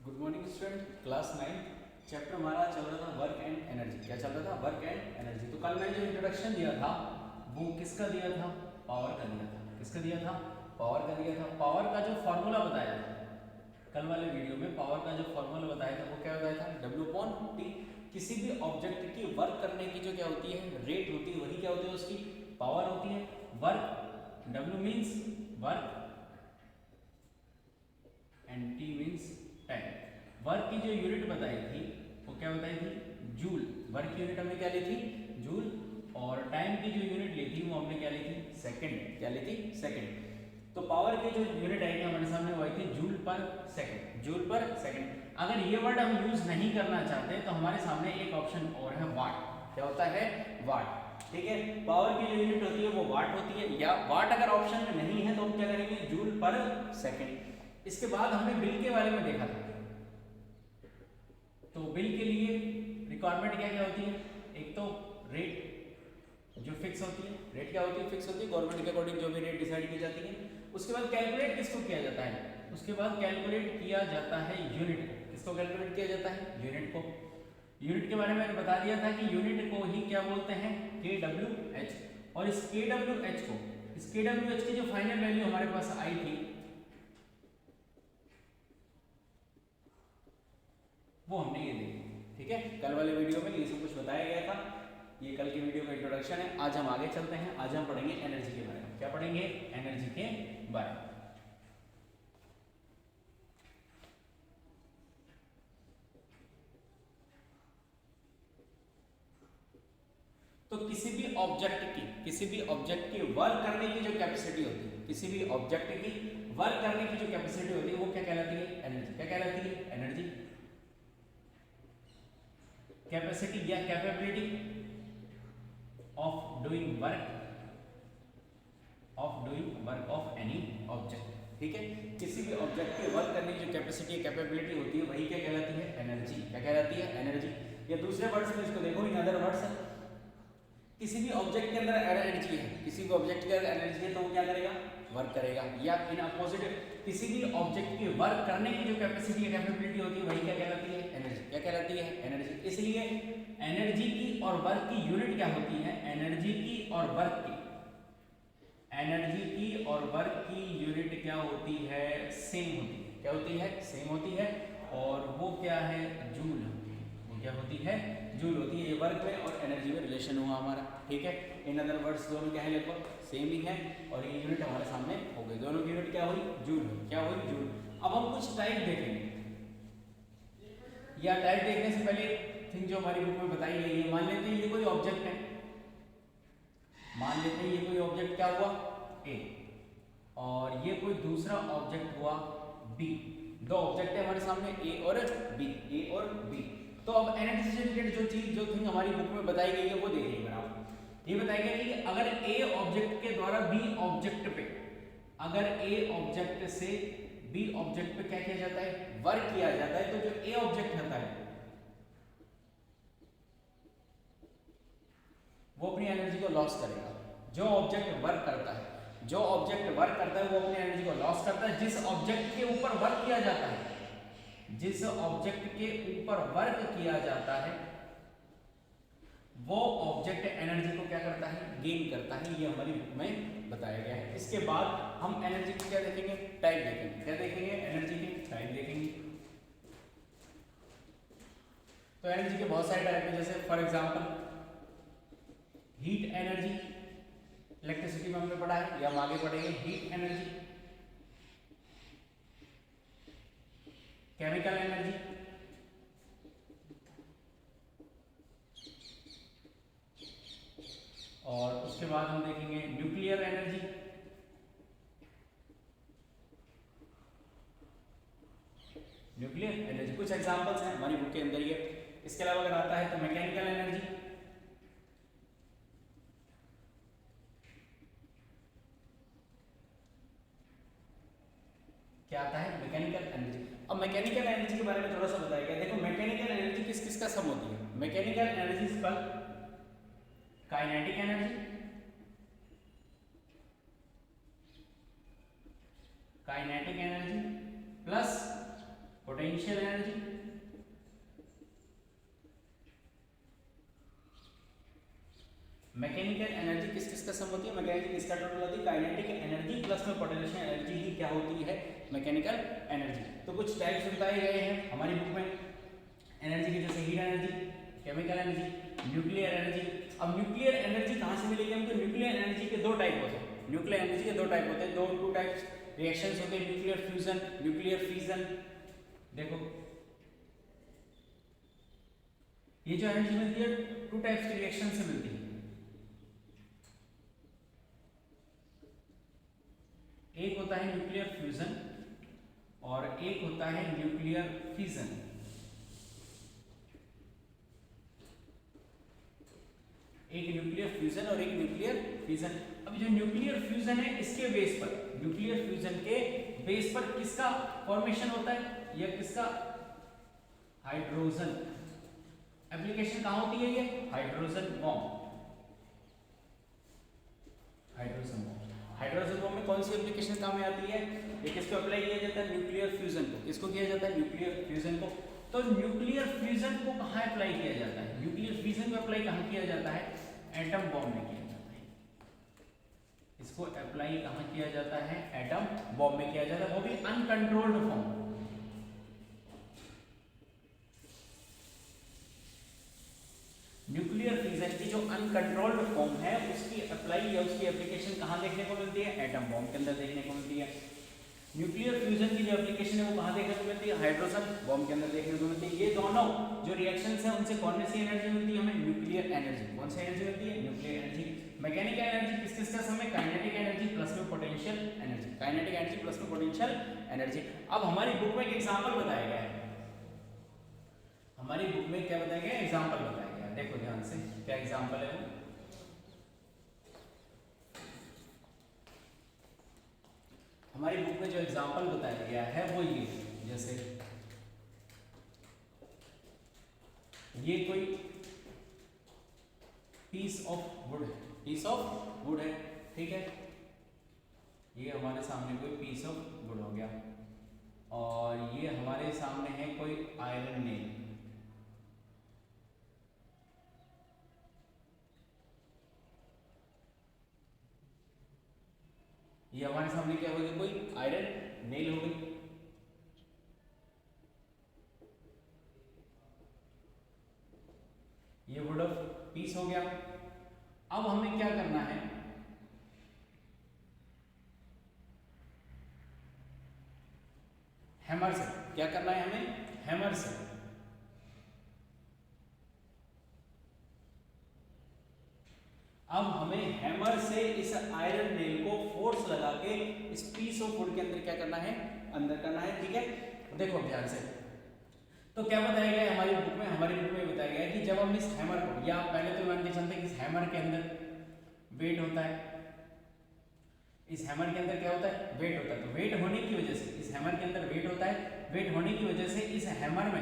Good morning student, class 9 chapter हमारा चल रहा था वर्क एंड एनर्जी। क्या चल रहा था? Work and energy. तो कल मैंने जो इंट्रोडक्शन दिया था वो किसका दिया था? पावर का दिया था। किसका दिया था? पावर का दिया था। पावर का जो फॉर्मूला बताया था कल वाले वीडियो में, पावर का जो फॉर्मूला बताया था वो क्या बताया था? W/T। किसी भी ऑब्जेक्ट की वर्क करने की जो क्या होती है, रेट होती है, वही क्या होती है? उसकी पावर होती है। Work, W means work and T means time. Work की जो यूनिट बताई थी वो क्या बताई थी? जूल। वर्क की यूनिट हमने क्या ली थी? जूल। और टाइम की जो यूनिट ली थी वो हमने क्या ली थी? सेकंड। क्या ली थी? सेकंड। तो पावर की जो यूनिट आई थी हमारे सामने वो आई थी जूल पर सेकंड। जूल पर सेकंड। अगर ये वर्ड हम यूज नहीं करना चाहते तो हमारे सामने एक ऑप्शन और है, वाट। क्या होता है? वाट। ठीक है, पावर की जो यूनिट होती है वो वाट होती है, या वाट अगर ऑप्शन में नहीं है तो हम क्या करेंगे? जूल पर सेकंड। इसके बाद हमने बिल के बारे में देखा था। तो बिल के लिए रिक्वायरमेंट क्या क्या होती है? एक तो रेट जो फिक्स होती है। रेट क्या होती है? फिक्स होती है, गवर्नमेंट के अकॉर्डिंग जो भी रेट डिसाइड की जाती है। उसके बाद कैलकुलेट किसको किया जाता है? उसके बाद कैलकुलेट किया जाता है यूनिट को। किसको कैलकुलेट किया जाता है? यूनिट को। यूनिट के बारे में मैंने बता दिया था कि यूनिट को ही क्या बोलते हैं? KWH। और इस KWH को, इस KWH की जो फाइनल वैल्यू हमारे पास आई थी वो हमने ये देखी। ठीक है, कल वाले वीडियो में ये सब कुछ बताया गया था। ये कल की वीडियो का इंट्रोडक्शन है। आज हम आगे चलते हैं। आज हम पढ़ेंगे एनर्जी के बारे में। क्या पढ़ेंगे? एनर्जी के बारे में। तो किसी भी ऑब्जेक्ट की वर्क करने की जो कैपेसिटी होती है, किसी भी ऑब्जेक्ट की वर्क करने की जो कैपेसिटी होती है वो क्या कहलाती है? एनर्जी। क्या कहलाती है? एनर्जी। कैपेसिटी या capability of doing work of any object. ठीक है, किसी भी ऑब्जेक्ट के वर्क करने की जो कैपेसिटी कैपेबिलिटी होती है वही क्या कहलाती है? एनर्जी। क्या कहलाती है? एनर्जी। या दूसरे वर्ड्स में इसको देखो, इन अदर वर्ड्स, किसी भी ऑब्जेक्ट के अंदर एनर्जी है, किसी भी ऑब्जेक्ट के अंदर एनर्जी है तो वो क्या करेगा? वर्क करेगा। या इन अपोजिट, किसी भी ऑब्जेक्ट की वर्क करने की जो कैपेसिटी या कैपेबिलिटी होती है वही क्या कहलाती है? एनर्जी। क्या कहलाती है? एनर्जी। इसलिए एनर्जी की और वर्क की यूनिट क्या होती है? एनर्जी की और वर्क की, एनर्जी की और वर्क की यूनिट क्या होती है? सेम होती है। क्या होती है? सेम होती है। और वो क्या है? जूल होती है। वो क्या होती है? जूल होती है। ये वर्क में और एनर्जी में रिलेशन हुआ हमारा। ठीक है, इन अदर वर्ड्स दोनों क्या है? लगभग सेम ही है। और ये यूनिट हमारे सामने हो गई। दोनों की यूनिट क्या हुई? जूल हुई। क्या हुई? जूल। अब हम कुछ टाइप देखेंगे, या टाइप देखने से पहले थिंग जो हमारी बुक में बताई गई है, मान लेते हैं ये कोई ऑब्जेक्ट है। मान लेते हैं ये कोई ऑब्जेक्ट क्या हुआ? ए। और ये कोई दूसरा ऑब्जेक्ट हुआ बी। दो ऑब्जेक्ट है हमारे सामने, ए और बी। ए और बी। तो अब एनर्जी से रिलेटेड जो चीज, जो थिंग हमारी बुक में बताई गई है वो देखिए आप। ये बताया गया कि अगर ए ऑब्जेक्ट के द्वारा बी ऑब्जेक्ट पे, अगर ए ऑब्जेक्ट से बी ऑब्जेक्ट पे क्या किया जाता है? वर्क किया जाता है, तो जो ए ऑब्जेक्ट होता है वो अपनी एनर्जी को लॉस करेगा। जो ऑब्जेक्ट वर्क करता है, जो ऑब्जेक्ट वर्क करता है वो अपनी एनर्जी को लॉस करता है। जिस ऑब्जेक्ट के ऊपर वर्क किया जाता है, जिस ऑब्जेक्ट के ऊपर वर्क किया जाता है वो ऑब्जेक्ट एनर्जी को क्या करता है? गेन करता है। ये हमारी बुक में बताया गया है। इसके बाद हम एनर्जी की क्या देखेंगे? टाइप देखेंगे। क्या देखेंगे? एनर्जी की टाइप देखेंगे। तो एनर्जी के बहुत सारे टाइप हैं, जैसे for example heat energy, electricity में हमने पढ़ा है, या हम आगे पढ़ेंगे। हीट एनर्जी, केमिकल एनर्जी, और उसके बाद हम देखेंगे न्यूक्लियर एनर्जी, न्यूक्लियर एनर्जी। कुछ एग्जांपल्स हैं हमारी बुक के अंदर ये। इसके अलावा अगर आता है तो मैकेनिकल एनर्जी, क्या आता है? Mechanical energy. अब मैकेनिकल एनर्जी के बारे में थोड़ा सा बताया गया। देखो, मैकेनिकल एनर्जी किस किस का सम होती है? मैकेनिकल एनर्जी पर kinetic energy, kinetic energy plus potential potential energy. Mechanical energy किस किस का सम होती है? मैकेनिकल किसका टोटल होती है? काइनेटिक एनर्जी प्लस में पोटेंशियल एनर्जी ही क्या होती है? Mechanical energy. तो कुछ टाइप्स बताए गए हैं हमारी बुक में एनर्जी के, जैसे heat energy, chemical energy, nuclear energy. अब न्यूक्लियर एनर्जी कहाँ से मिलेगी हमको? न्यूक्लियर एनर्जी के दो टाइप होते हैं। न्यूक्लियर एनर्जी के दो टाइप होते हैं, टू टाइप्स रिएक्शंस होते हैं, न्यूक्लियर फ्यूजन, न्यूक्लियर फिजन। देखो ये जो एनर्जी मिलती है टू टाइप्स के रिएक्शन से मिलती है। एक होता है न्यूक्लियर फ्यूजन और एक होता है न्यूक्लियर फिजन। एक न्यूक्लियर फ्यूजन और एक न्यूक्लियर फिजन। अब जो न्यूक्लियर फ्यूजन है इसके बेस पर, न्यूक्लियर फ्यूजन के बेस पर किसका फॉर्मेशन होता है? यह किसका? हाइड्रोजन। एप्लीकेशन कहां होती है? ये hydrogen bomb. Hydrogen bomb, hydrogen bomb में कौन सी एप्लीकेशन काम में आती है? ये किसको अप्लाई किया जाता है? न्यूक्लियर फ्यूजन को। किसको किया जाता है? न्यूक्लियर फ्यूजन को। तो न्यूक्लियर फ्यूजन को कहां अप्लाई किया जाता है? न्यूक्लियर फ्यूजन को अप्लाई कहां किया जाता है? एटम बॉम्ब में किया जाता है। इसको अप्लाई कहां किया जाता है? एटम बॉम्ब में किया जाता है, वो भी अनकंट्रोल्ड फॉर्म। न्यूक्लियर फिजन की जो अनकंट्रोल्ड फॉर्म है उसकी अप्लाई या उसकी एप्लीकेशन कहां देखने को मिलती है? एटम बॉम्ब के अंदर देखने को मिलती है। न्यूक्लियर फ्यूजन की जो एप्लीकेशन है वो कहां देखने को मिलती है? हाइड्रोजन बॉम्ब के अंदर देखने को मिलती है। ये दोनों जो रिएक्शंस हैं उनसे कौन सी एनर्जी मिलती है हमें? Nuclear energy. कौन सी एनर्जी मिलती है? Nuclear energy. मैकेनिकल एनर्जी किस किस का सम है? काइनेटिक एनर्जी प्लस में potential energy. Kinetic energy plus में पोटेंशियल एनर्जी। अब हमारी बुक में एक एग्जांपल बताया गया है। हमारी बुक में क्या बताया गया है? एग्जांपल बताया गया है। देखो ध्यान से, क्या एग्जांपल है वो? हमारी बुक में जो एग्जांपल बताया गया है वो ये, जैसे ये कोई पीस ऑफ वुड है, पीस ऑफ वुड है, ठीक है। ये हमारे सामने कोई पीस ऑफ वुड हो गया और ये हमारे सामने है कोई आयरन नेल। ये हमारे सामने क्या हो गया? कोई आयरन नेल हो गई। ये वुड ऑफ पीस हो गया। अब हमें क्या करना है? हैमर से। क्या करना है हमें? हैमर से। अब हमें हैमर से इस आयरन नेल को फोर्स लगा के इस पीस ऑफ वुड के अंदर क्या करना है? अंदर करना है, ठीक है। देखो ध्यान से, तो क्या बताया गया है हमारी बुक में? हमारी बुक में बताया गया है कि जब हम इस हैमर को, या पहले तो मान के चलते हैं कि इस हैमर के अंदर वेट होता है। इस हैमर के अंदर क्या होता है? वेट होता है। तो वेट होने की वजह से, इस हैमर के अंदर वेट होता है, वेट होने की वजह से इस हैमर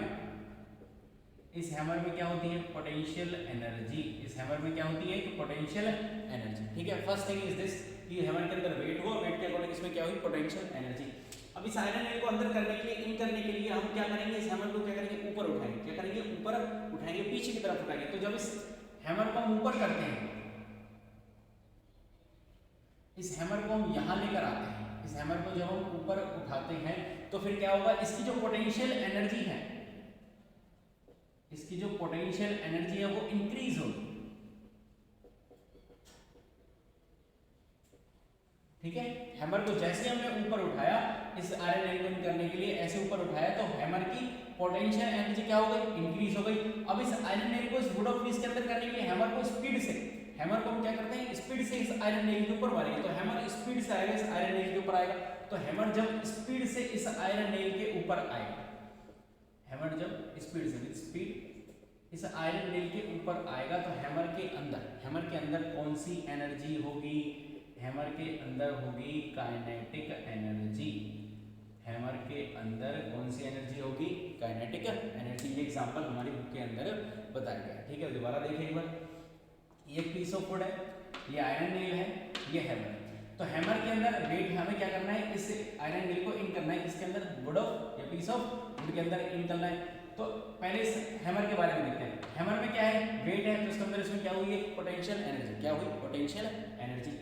में क्या होती है? Potential energy. इस हैमर में क्या होती है? पोटेंशियल एनर्जी, ठीक है। फर्स्ट थिंग इज दिस कि हैमर के अंदर वेट हुआ, वेट के अकॉर्डिंग इसमें क्या हुई? Potential energy. अब इस आयरन नेल को अंदर करने के लिए, इन करने के लिए हम क्या करेंगे? इस हैमर को क्या करेंगे? ऊपर उठाएंगे। क्या करेंगे? ऊपर उठाएंगे, पीछे की तरफ उठाएंगे। तो जब इस हैमर को हम ऊपर करते हैं, इस हैमर को हम यहां लेकर आते हैं, इस हैमर को जब हम ऊपर उठाते हैं तो फिर क्या होगा? इसकी जो पोटेंशियल एनर्जी है, इसकी जो पोटेंशियल एनर्जी है वो इंक्रीज होगी, ठीक है। हैमर को जैसे हमने ऊपर उठाया इस आयरन नेल को करने के लिए, ऐसे ऊपर उठाया तो हैमर की पोटेंशियल एनर्जी क्या हो गई? इंक्रीज हो गई। अब इस आयरन नेल को इस वुड ऑफ पीस के अंदर करने के लिए हैमर को स्पीड से, हैमर को हम क्या करते हैं? स्पीड से इस आयरन नेल के ऊपर मारेंगे। तो हैमर स्पीड से आएगा, इस आयरन नेल के ऊपर आएगा। तो हैमर जब स्पीड से इस आयरन नेल के ऊपर आएगा, हैमर जब स्पीड से, स्पीड इस आयरन नेल के ऊपर आएगा तो हैमर के अंदर कौन सी एनर्जी होगी? हैमर के अंदर होगी काइनेटिक एनर्जी। हैमर के अंदर कौन सी एनर्जी होगी? Kinetic energy. ये एग्जांपल हमारी बुक के अंदर बताया गया है, ठीक है। दोबारा देखिए एक बार, ये पीस ऑफ वुड है, ये आयरन नेल है, ये हैमर। तो हैमर के अंदर वेट हमें क्या करना है, इस आयरन नेल को इन करना है, इसके अंदर वुड ऑफ या पीस ऑफ वुड के अंदर इन करना है। तो पहले इस हैमर के बारे में देखते हैं। हैमर में क्या है, वेट है, तो इसके अंदर इसमें क्या हुई है, पोटेंशियल एनर्जी। क्या हुई, पोटेंशियल एनर्जी।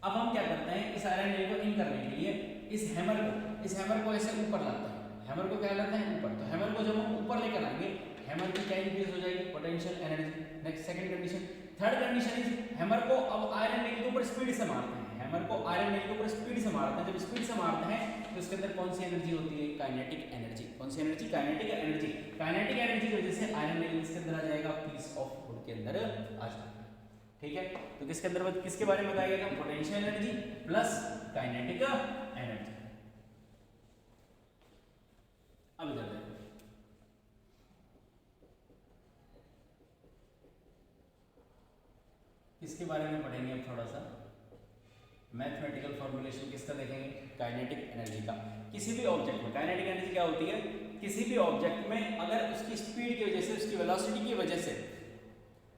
अब हम क्या करते हैं, इस आयरन नेल को इन करने के लिए इस हैमर को ऐसे ऊपर लाते हैं। हैमर को क्या लाते हैं, ऊपर। तो हैमर को जब हम ऊपर लेकर आएंगे, हैमर की क्या इंक्रीज हो जाएगी, potential energy. Next second condition. Third condition is hammer को अब आयरन नेल के ऊपर स्पीड से मारते हैं। हैमर को आयरन नेल के ऊपर स्पीड से मारते हैं। जब स्पीड से मारते हैं तो इसके अंदर कौन सी एनर्जी होती है, काइनेटिक एनर्जी। कौन सी energy, kinetic energy. Kinetic energy की वजह से आयरन नेल इसके अंदर आ जाएगा, पीस ऑफ वुड के अंदर आ जाएगा। ठीक है, तो किसके अंदर, किसके बारे में बताया गया, potential energy plus kinetic energy. अब इधर देखो, इसके बारे में पढ़ेंगे अब थोड़ा सा। मैथमेटिकल फॉर्मूलेशन किसका देखेंगे, काइनेटिक एनर्जी का। किसी भी ऑब्जेक्ट में काइनेटिक एनर्जी क्या होती है, किसी भी ऑब्जेक्ट में अगर उसकी स्पीड की वजह से, उसकी वेलोसिटी की वजह से,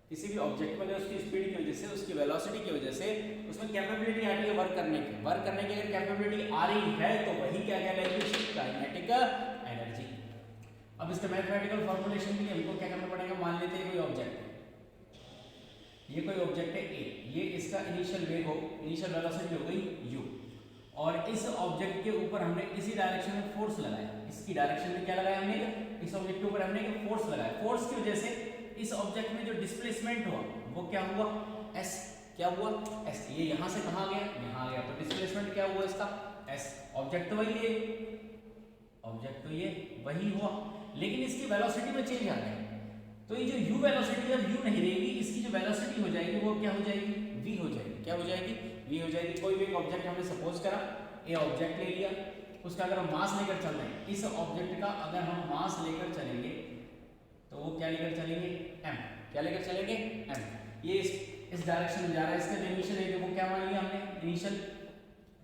किसी भी ऑब्जेक्ट में अगर उसकी स्पीड की वजह से, उसकी वेलोसिटी की वजह से उसमें कैपेबिलिटी आती है वर्क करने की। वर्क करने की अगर कैपेबिलिटी आ रही है तो वही क्या कहलाएगी, काइनेटिक एनर्जी। अब इसके मैथमेटिकल फॉर्मूलेशन के लिए हमको क्या करना पड़ेगा, मान लेते हैं कोई ऑब्जेक्ट है, ये कोई ऑब्जेक्ट है ए, ये इसका इनिशियल वेग हो, इनिशियल वेलोसिटी हो गई u, और इस ऑब्जेक्ट के ऊपर हमने इसी डायरेक्शन में फोर्स लगाया। इसकी डायरेक्शन में क्या लगाया हमने, इस ऑब्जेक्ट के ऊपर हमने फोर्स लगाया। फोर्स की वजह से इस ऑब्जेक्ट में जो डिस्प्लेसमेंट हुआ वो क्या हुआ, s। क्या हुआ, s। ये यहां से कहां गया, यहां गया, तो डिस्प्लेसमेंट क्या हुआ इसका, s। ऑब्जेक्ट तो वही है, ऑब्जेक्ट तो ये वही हुआ, लेकिन इसकी वेलोसिटी में चेंज आ गया। तो ये जो u वेलोसिटी, जब u नहीं रहेगी, इसकी जो वेलोसिटी हो जाएगी वो क्या हो जाएगी, v हो जाएगी। क्या हो जाएगी, v हो जाएगी। कोई भी एक ऑब्जेक्ट हमने सपोज करा, ए ऑब्जेक्ट ले लिया, उसका अगर हम मास लेकर चल रहे हैं, इस ऑब्जेक्ट का अगर हम मास लेकर चलेंगे तो वो क्या लेकर चलेंगे, m। क्या लेकर चलेंगे, m। ये इस डायरेक्शन में जा रहा है, इसका जो इनिशियल है वो क्या मान लिया हमने, इनिशियल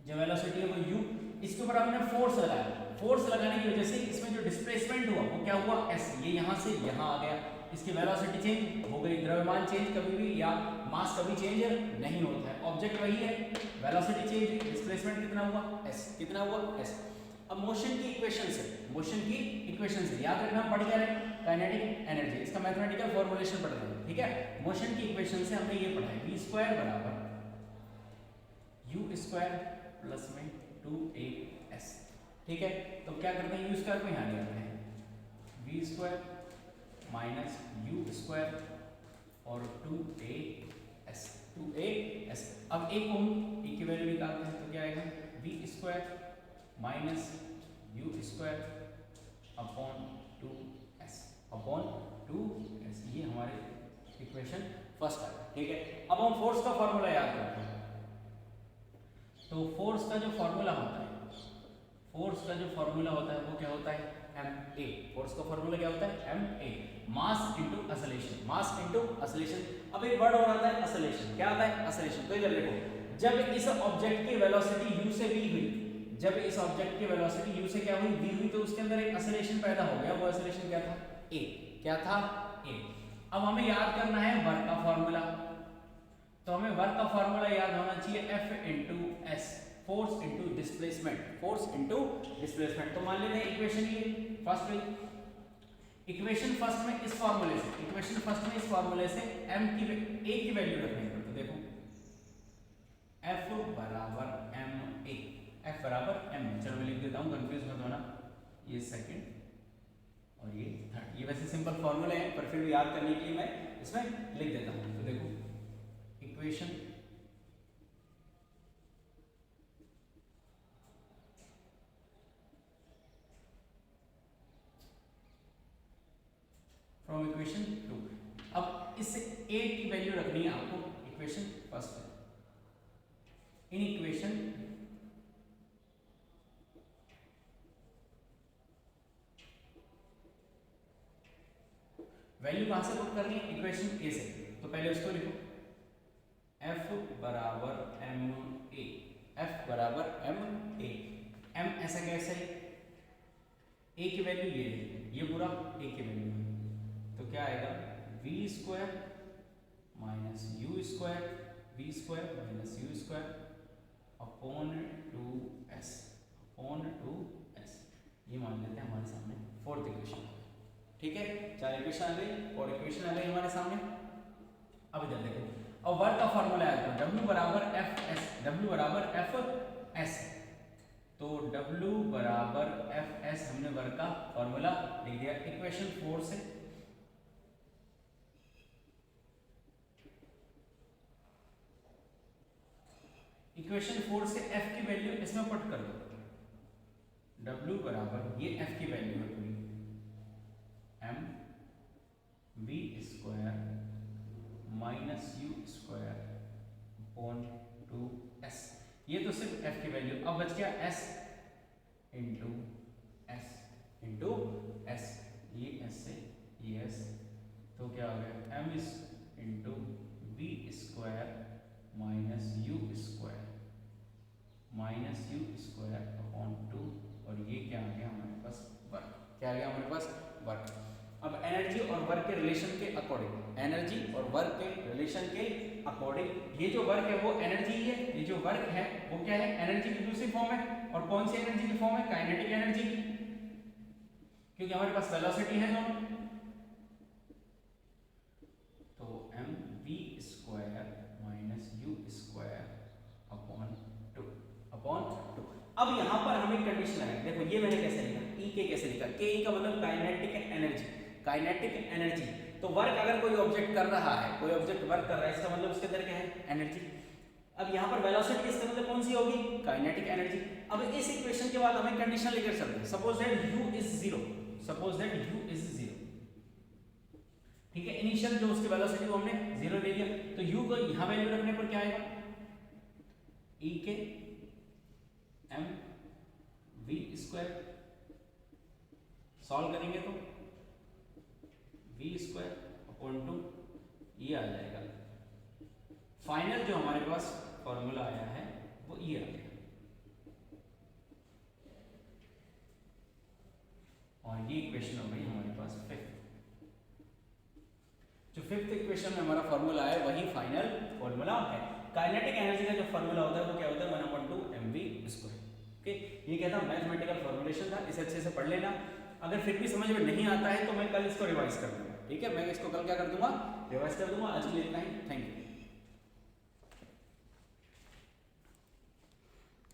जो वेलोसिटी है वो u। इसके ऊपर हमने फोर्स लगाया, फोर्स लगाने की वजह से इसमें जो डिस्प्लेसमेंट हुआ वो क्या हुआ, s। ये यहां से यहां आ गया, इसकी वेलोसिटी चेंज हो गई। द्रव्यमान चेंज कभी भी या मास कभी चेंज नहीं होता है, ऑब्जेक्ट वही है, वेलोसिटी चेंज, डिस्प्लेसमेंट कितना हुआ, s। कितना हुआ, s। अब मोशन की इक्वेशन से, मोशन की इक्वेशन से याद रखना, पढ़ क्या रहे, काइनेटिक एनर्जी, इसका मैथमेटिकल फॉर्मूलेशन पढ़ रहे हैं। ठीक है, मोशन की इक्वेशन से हमने ये पढ़ा है, v² बराबर u² प्लस में 2as। ठीक है, तो क्या करते हैं, u² को यहाँ ले आते हैं, v² माइनस u² और 2as, 2as। अब एक को एक की वैल्यू निकालते हैं तो क्या आएगा, v² minus u² upon 2s, ये हमारे इक्वेशन फर्स्ट है। ठीक है, अब हम फोर्स का फॉर्मूला याद करते हैं। तो फोर्स का जो फॉर्मूला होता है, फोर्स का जो फॉर्मूला होता है वो क्या होता है, ma। फोर्स का फॉर्मूला क्या होता है, ma, mass into acceleration, mass into acceleration. अब एक वर्ड और आता है एक्सेलरेशन। क्या आता है, एक्सेलरेशन। तो इधर देखो, जब इस ऑब्जेक्ट की वेलोसिटी u से v हुई, जब इस ऑब्जेक्ट की वेलोसिटी u से क्या हुई, v हुई, तो उसके अंदर एक एक्सेलरेशन पैदा हो गया। वो एक्सेलरेशन क्या था, a। क्या था, a। अब हमें याद करना है वर्क का फॉर्मूला, तो हमें वर्क का फॉर्मूला याद होना चाहिए, F into s, force into displacement, force into displacement. तो मान लेते हैं इक्वेशन ये फर्स्ट में, इक्वेशन फर्स्ट में इस फॉर्मूले से, इक्वेशन फर्स्ट में इस फॉर्मूले से m की a की वैल्यू रखनी है। तो देखो F बराबर ma, F बराबर m। चलो मैं लिख देता हूँ, कंफ्यूज मत होना, ये सेकंड और ये थर्ड। ये वैसे सिंपल फॉर्मूले हैं पर फिर भी याद करने के लिए मैं इसमें लिख देता हूँ। तो देखो इक्वेशन फ्रॉम इक्वेशन 2। अब इससे a की वैल्यू रखनी है आपको, इक्वेशन फर्स्ट में। इन इक्वेशन वैल्यू कहां से पुट करनी है, इक्वेशन a से। तो पहले उसको लिखो, F बराबर ma, F बराबर ma। m ऐसा कैसे है, a की वैल्यू ये पूरा a की वैल्यू है, तो क्या आएगा, v² minus u², v² minus u² upon 2s upon 2s, ये मान लेते हैं हमारे सामने फोर्थ इक्वेशन। ठीक है, 4 इक्वेशन आ गई और इक्वेशन आ गई हमारे सामने। अब इधर देखो, अब वर्क का फॉर्मूला है तो W बराबर Fs, W बराबर Fs, तो W बराबर Fs हमने वर्क का फॉर्मूला लिख दिया इक्वेशन 4 से। इक्वेशन 4 से F की वैल्यू इसमें पुट कर दो, W बराबर ये F की वैल्यू है पूरी m v square minus U square upon 2s, ये तो सिर्फ f की वैल्यू। अब बच गया s इंटू s, ये s से ये s, तो क्या हो गया m into V square minus U square upon 2, और ये क्या आ गया हमारे पास वर्क। क्या आ गया हमारे पास वर्क। अब एनर्जी और वर्क के रिलेशन के अकॉर्डिंग, एनर्जी और वर्क के रिलेशन के अकॉर्डिंग, ये जो वर्क है वो एनर्जी ही है, ये जो वर्क है वो क्या है, एनर्जी की दूसरी फॉर्म है। और कौन सी एनर्जी की फॉर्म है, काइनेटिक एनर्जी की, क्योंकि हमारे पास वेलोसिटी है दोनों। तो M V square minus U square upon 2। अब यहाँ पर हमें कंडीशन है, देखो ये मैंने कैसे लिखा, ई के कैसे लिखा, के ई का मतलब काइनेटिक एनर्जी, काइनेटिक एनर्जी। तो वर्क अगर कोई ऑब्जेक्ट कर रहा है, कोई ऑब्जेक्ट वर्क कर रहा है, इसका मतलब उसके अंदर क्या है, एनर्जी। अब यहाँ पर वेलोसिटी इसका मतलब कौन सी होगी, काइनेटिक एनर्जी। अब इस इक्वेशन के बाद हमें कंडीशन लेकर चलते हैं, suppose that u is 0, suppose that u is 0, ठीक है। इनिशियल जो उसकी वेलोसिटी वो हमने 0 ले लिया, तो u को यहाँ वैल्यू रखने पर क्या आएगा, e के m v स्क्वायर, सॉल्व करेंगे तो v स्क्वायर अपॉन 2 ये आ जाएगा। फाइनल जो हमारे पास फॉर्मूला आया है वो ये आ गया, और ये इक्वेशन हो गई हमारे पास फिफ्थ। जो फिफ्थ इक्वेशन में हमारा फॉर्मूला है वही फाइनल फॉर्मूला है। काइनेटिक एनर्जी का जो फॉर्मूला होता है वो क्या होता है, 1/2 mv स्क्वायर। ओके, ये क्या था, मैथमेटिकल फॉर्मुलेशन था, इसे अच्छे से पढ़ लेना। अगर फिर भी समझ में नहीं आता है तो मैं कल इसको रिवाइज कर दूंगा, ठीक है। मैं इसको कल क्या कर दूंगा, रिवाइज कर दूंगा। आज के लिए इतना ही, थैंक यू।